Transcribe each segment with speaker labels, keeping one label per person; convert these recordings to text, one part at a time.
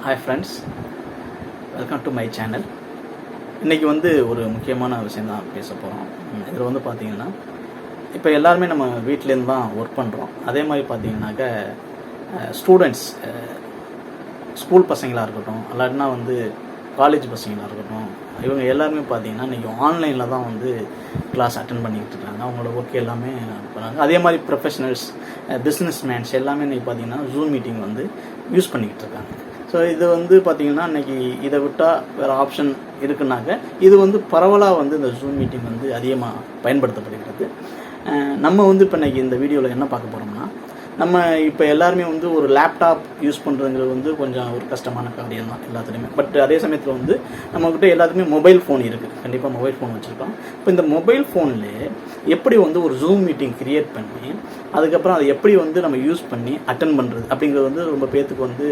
Speaker 1: Hi friends, welcome to my channel. இன்றைக்கி ஒரு முக்கியமான விஷயம் தான் பேச போகிறோம். இதில் பார்த்தீங்கன்னா, இப்போ எல்லாருமே நம்ம வீட்டிலேருந்து தான் ஒர்க் பண்ணுறோம். அதே மாதிரி பார்த்தீங்கன்னாக்க ஸ்டூடெண்ட்ஸ், ஸ்கூல் பசங்களாக இருக்கட்டும், இல்லாட்டினா காலேஜ் பசங்களாக இருக்கட்டும், இவங்க எல்லாருமே பார்த்தீங்கன்னா இன்றைக்கி ஆன்லைனில் தான் கிளாஸ் அட்டன் பண்ணிக்கிட்டு இருக்காங்க. அவங்களோட ஒர்க் எல்லாமே பண்ணுறாங்க. அதே மாதிரி ப்ரொஃபஷனல்ஸ், பிஸ்னஸ் மேன்ஸ் எல்லாமே இன்றைக்கி பார்த்தீங்கன்னா ஜூம் மீட்டிங் யூஸ் பண்ணிக்கிட்டு இருக்காங்க. ஸோ இது பார்த்தீங்கன்னா இன்றைக்கி இதை விட்டால் வேறு ஆப்ஷன் இருக்குன்னாக்க இது பரவலாக இந்த ஜூம் மீட்டிங் அதிகமாக பயன்படுத்தப்படுகிறது. நம்ம இப்போ இன்றைக்கி இந்த வீடியோவில் என்ன பார்க்க போகிறோம்னா, நம்ம இப்போ எல்லாருமே ஒரு லேப்டாப் யூஸ் பண்ணுறதுங்கிறது கொஞ்சம் ஒரு கஷ்டமான காரியம் தான் எல்லாத்துலேயுமே. பட் அதே சமயத்தில் நம்மக்கிட்ட எல்லாத்துக்குமே மொபைல் ஃபோன் இருக்குது. கண்டிப்பாக மொபைல் ஃபோன் வச்சுருக்கோம். இப்போ இந்த மொபைல் ஃபோன்லேயே எப்படி ஒரு ஜூம் மீட்டிங் க்ரியேட் பண்ணி அதுக்கப்புறம் அதை எப்படி நம்ம யூஸ் பண்ணி அட்டன் பண்ணுறது அப்படிங்கிறது ரொம்ப பேர்த்துக்கு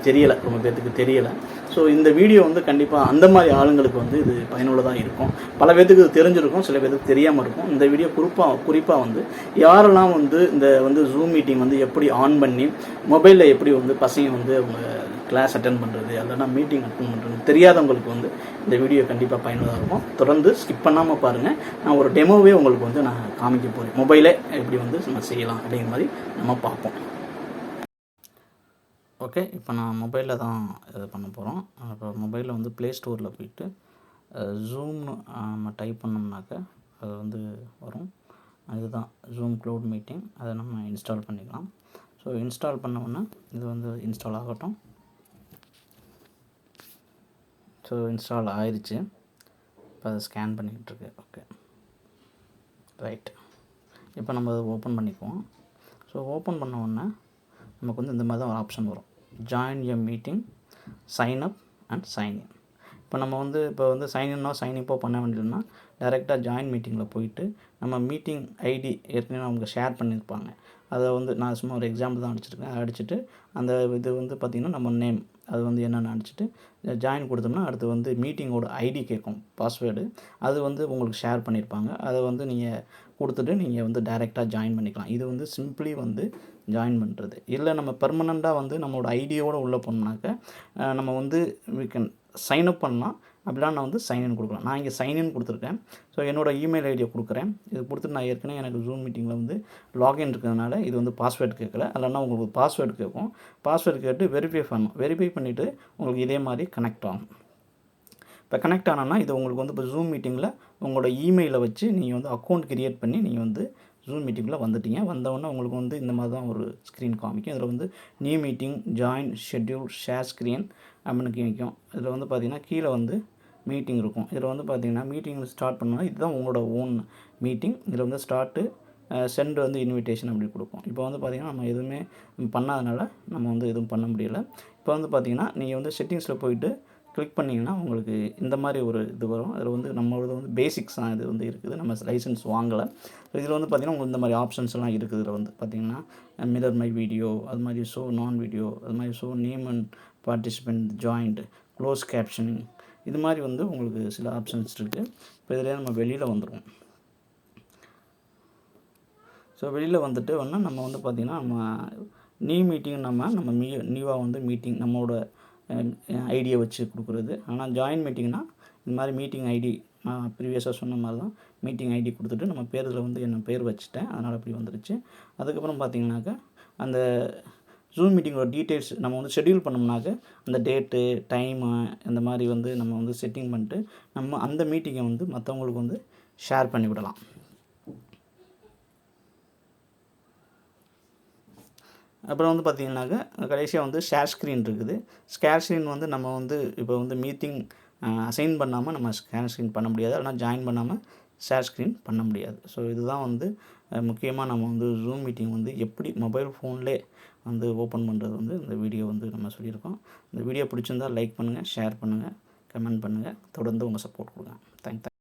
Speaker 1: தெரியலை, ரொம்ப பேர்த்துக்கு தெரியலை. ஸோ இந்த வீடியோ கண்டிப்பாக அந்த மாதிரி ஆளுங்களுக்கு இது பயனுள்ளதாக இருக்கும். பல பேர்த்துக்கு இது தெரிஞ்சிருக்கும், சில பேர்த்துக்கு தெரியாமல் இருக்கும். இந்த வீடியோ குறிப்பாக யாரெல்லாம் இந்த ஜூம் மீட்டிங் எப்படி ஆன் பண்ணி மொபைலில் எப்படி பசங்க அவங்க கிளாஸ் அட்டன் பண்ணுறது இல்லைனா மீட்டிங் அட்டன் பண்ணுறது தெரியாதவங்களுக்கு இந்த வீடியோ கண்டிப்பாக பயனுள்ளதாக இருக்கும். தொடர்ந்து ஸ்கிப் பண்ணாமல் பாருங்கள். நான் ஒரு டெமோவே உங்களுக்கு நான் காமிக்க போகிறேன். மொபைலே எப்படி நம்ம செய்யலாம் அப்படிங்கிற மாதிரி நம்ம பார்ப்போம். ஓகே, இப்போ நான் மொபைலில் தான் இது பண்ண போகிறோம். இப்போ மொபைலில் ப்ளே ஸ்டோரில் போயிட்டு ஜூம்னு நம்ம டைப் பண்ணோம்னாக்க அது வரும். அதுதான் ஜூம் க்ளவுட் மீட்டிங். அதை நம்ம இன்ஸ்டால் பண்ணிக்கலாம். ஸோ இன்ஸ்டால் பண்ணோன்னா இது இன்ஸ்டால் ஆகட்டும். ஸோ இன்ஸ்டால் ஆயிடுச்சு. இப்போ அதை ஸ்கேன் பண்ணிக்கிட்டு இருக்கு. Okay, right. இப்போ நம்ம அதை ஓப்பன் பண்ணிக்குவோம். ஸோ ஓப்பன் பண்ண உடனே நமக்கு இந்த மாதிரி தான் ஒரு ஆப்ஷன் வரும். Join a meeting, sign up and sign in. இப்போ நம்ம இப்போ சைன்இன்னோ சைன்இப்போ பண்ண வேண்டியதுன்னா டைரெக்டாக ஜாயின் மீட்டிங்கில் போயிட்டு நம்ம மீட்டிங் ஐடி ஏற்கனவே அவங்க ஷேர் பண்ணியிருப்பாங்க. அதை நான் சும்மா ஒரு எக்ஸாம்பிள் தான் அடிச்சிருக்கேன். அடிச்சுட்டு அந்த இது பார்த்திங்கன்னா நம்ம நேம் அது என்னென்னு அடிச்சுட்டு ஜாயின் கொடுத்தோம்னா அடுத்து மீட்டிங்கோட ஐடி கேட்கும், பாஸ்வேர்டு. அது உங்களுக்கு ஷேர் பண்ணியிருப்பாங்க. அதை நீங்கள் கொடுத்துட்டு நீங்கள் டைரெக்டாக ஜாயின் பண்ணிக்கலாம். இது சிம்பிளி ஜாயின் பண்ணுறது. இல்லை நம்ம பெர்மனண்ட்டாக நம்மளோட ஐடியோடு உள்ளே போனோம்னாக்க நம்ம we can சைன் அப் பண்ணலாம். அப்படிலாம் நான் சைன்இன் கொடுக்கலாம். நான் இங்கே சைன்இன் கொடுத்துருக்கேன். ஸோ என்னோடய இமெயில் ஐடியை கொடுக்குறேன். இது கொடுத்துட்டு நான் ஏற்கனவே எனக்கு ஜூம் மீட்டிங்கில் லாகின் இருக்கிறதுனால இது பாஸ்வேர்டு கேட்கல. இல்லைன்னா உங்களுக்கு பாஸ்வேர்டு கேட்கும். பாஸ்வேர்டு கேட்டு வெரிஃபை பண்ணணும். வெரிஃபை பண்ணிவிட்டு உங்களுக்கு இதே மாதிரி கனெக்ட் ஆகும். இப்போ கனெக்ட் ஆனோன்னா இது உங்களுக்கு இப்போ ஜூம் மீட்டிங்கில் உங்களோட இமெயிலை வச்சு நீங்கள் அக்கௌண்ட் க்ரியேட் பண்ணி நீங்கள் ஜூம் மீட்டிங்கில் வந்துட்டீங்க. வந்தவுடனே உங்களுக்கு இந்த மாதிரி தான் ஒரு ஸ்க்ரீன் காமிக்கும். இதில் new meeting, join, schedule, share screen அப்படின்னு காமிக்கும். இதில் பார்த்தீங்கன்னா கீழே மீட்டிங் இருக்கும். இதில் பார்த்தீங்கன்னா மீட்டிங் ஸ்டார்ட் பண்ணோன்னா இதுதான் உங்களோட ஓன் மீட்டிங். இதில் ஸ்டார்ட்டு, சென்ட் இன்விடேஷன் அப்படி கொடுக்கும். இப்போ பார்த்தீங்கன்னா நம்ம எதுவுமே பண்ணாதனால நம்ம எதுவும் பண்ண முடியலை. இப்போ பார்த்தீங்கன்னா நீங்கள் செட்டிங்ஸில் போயிட்டு கிளிக் பண்ணிங்கன்னா உங்களுக்கு இந்த மாதிரி ஒரு இது வரும். அதில் நம்மளோட பேசிக்ஸ் தான் இது இருக்குது. நம்ம லைசன்ஸ் வாங்கலை. ஸோ இதில் பார்த்தீங்கன்னா உங்களுக்கு இந்த மாதிரி ஆப்ஷன்ஸ் எல்லாம் இருக்குது. இதில் பார்த்தீங்கன்னா மிரர் மை வீடியோ, அது மாதிரி ஷோ நான் வீடியோ, அது மாதிரி show name and participant, joint, close captioning, இது மாதிரி உங்களுக்கு சில ஆப்ஷன்ஸ் இருக்குது. இப்போ இதில் நம்ம வெளியில் வந்துடுவோம். ஸோ வெளியில் வந்துட்டு நம்ம பார்த்திங்கன்னா நம்ம நியூ மீட்டிங் நம்ம நியூவாக மீட்டிங் நம்மளோட ஐடியை வச்சு கொடுக்குறது. ஆனால் ஜாயின் மீட்டிங்னா இந்த மாதிரி மீட்டிங் ஐடி நான் ப்ரீவியஸாக சொன்ன மாதிரி தான் மீட்டிங் ஐடி கொடுத்துட்டு நம்ம பேரில் என்ன பேர் வச்சுட்டேன், அதனால் அப்படி வந்துருச்சு. அதுக்கப்புறம் பார்த்திங்கனாக்கா அந்த ஜூம் மீட்டிங்கோட டீட்டெயில்ஸ் நம்ம ஷெட்யூல் பண்ணோம்னாக்க அந்த டேட்டு, டைமு இந்த மாதிரி நம்ம செட்டிங் பண்ணிட்டு நம்ம அந்த மீட்டிங்கை மற்றவங்களுக்கு ஷேர் பண்ணி விடலாம். அப்புறம் பார்த்திங்கனாக்கா கடைசியாக ஷேர் ஸ்க்ரீன் இருக்குது. ஷேர் ஸ்க்ரீன் நம்ம இப்போ மீட்டிங் அசைன் பண்ணாமல் நம்ம ஷேர் ஸ்க்ரீன் பண்ண முடியாது. ஆனால் ஜாயின் பண்ணாமல் ஷேர் ஸ்க்ரீன் பண்ண முடியாது. ஸோ இதுதான் முக்கியமாக நம்ம ஜூம் மீட்டிங் எப்படி மொபைல் ஃபோன்லேயே ஓப்பன் பண்ணுறது இந்த வீடியோ நம்ம சொல்லியிருக்கோம். இந்த வீடியோ பிடிச்சிருந்தால் லைக் பண்ணுங்கள், ஷேர் பண்ணுங்கள், கமெண்ட் பண்ணுங்கள். தொடர்ந்து உங்கள் சப்போர்ட் கொடுங்க. தேங்க்யூ.